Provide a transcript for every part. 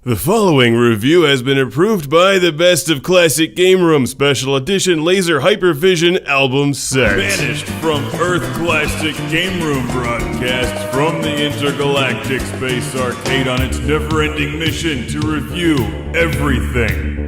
The following review has been approved by the Best of Classic Game Room Special Edition Laser Hypervision Album Set. Banished from Earth Classic Game Room broadcasts from the Intergalactic Space Arcade on its never-ending mission to review everything.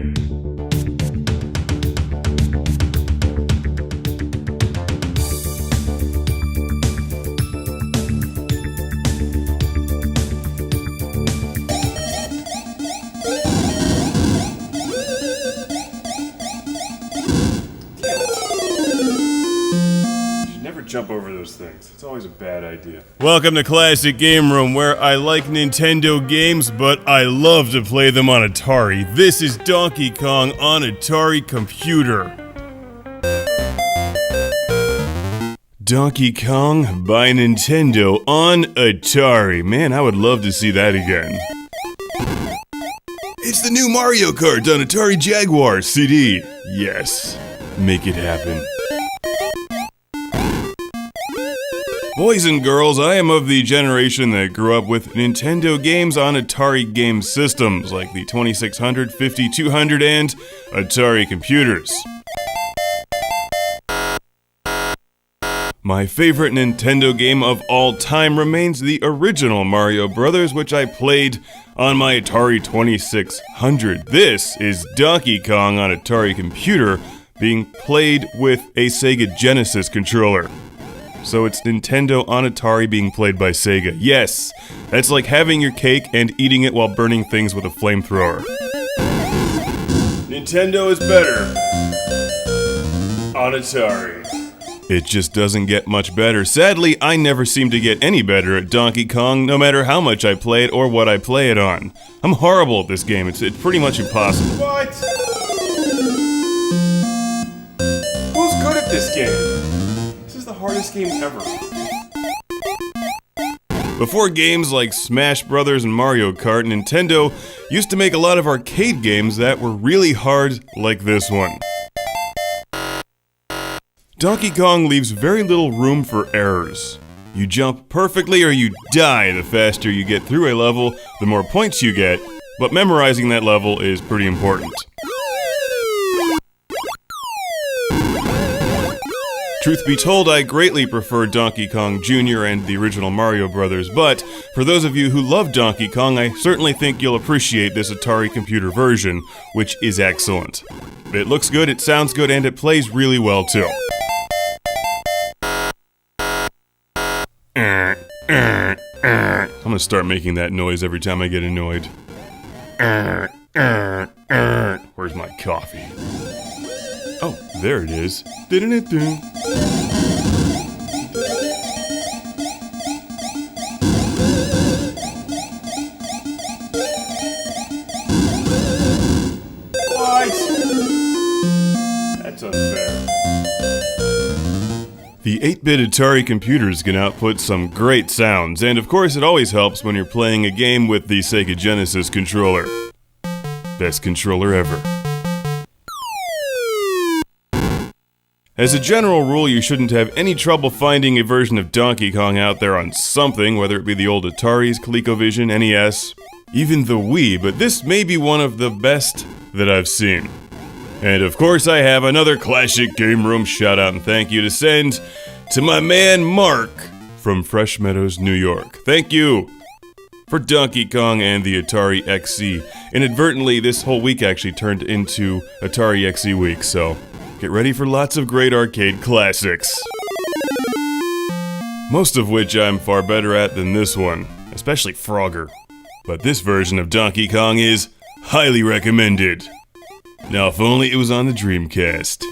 Jump over those things. It's always a bad idea. Welcome to Classic Game Room, where I like Nintendo games, but I love to play them on Atari. This is Donkey Kong on Atari Computer. Donkey Kong by Nintendo on Atari. Man, I would love to see that again. It's the new Mario Kart on Atari Jaguar CD. Yes, make it happen. Boys and girls, I am of the generation that grew up with Nintendo games on Atari game systems, like the 2600, 5200, and Atari computers. My favorite Nintendo game of all time remains the original Mario Bros., which I played on my Atari 2600. This is Donkey Kong on Atari computer, being played with a Sega Genesis controller. So it's Nintendo on Atari being played by Sega. Yes, that's like having your cake and eating it while burning things with a flamethrower. Nintendo is better on Atari. It just doesn't get much better. Sadly, I never seem to get any better at Donkey Kong, no matter how much I play it or what I play it on. I'm horrible at this game. It's pretty much impossible. What? Who's good at this game? The hardest game ever. Before games like Smash Brothers and Mario Kart, Nintendo used to make a lot of arcade games that were really hard, like this one. Donkey Kong leaves very little room for errors. You jump perfectly or you die. The faster you get through a level, the more points you get, but memorizing that level is pretty important. Truth be told, I greatly prefer Donkey Kong Jr. and the original Mario Bros., but for those of you who love Donkey Kong, I certainly think you'll appreciate this Atari computer version, which is excellent. It looks good, it sounds good, and it plays really well too. I'm gonna start making that noise every time I get annoyed. Where's my coffee? Oh, there it is. What? That's unfair. The 8-bit Atari computers can output some great sounds, and of course it always helps when you're playing a game with the Sega Genesis controller. Best controller ever. As a general rule, you shouldn't have any trouble finding a version of Donkey Kong out there on something, whether it be the old Ataris, ColecoVision, NES, even the Wii, but this may be one of the best that I've seen. And of course I have another Classic Game Room shout out and thank you to send to my man Mark from Fresh Meadows, New York. Thank you for Donkey Kong and the Atari XE. Inadvertently, this whole week actually turned into Atari XE week, so get ready for lots of great arcade classics. Most of which I'm far better at than this one, especially Frogger. But this version of Donkey Kong is highly recommended. Now if only it was on the Dreamcast.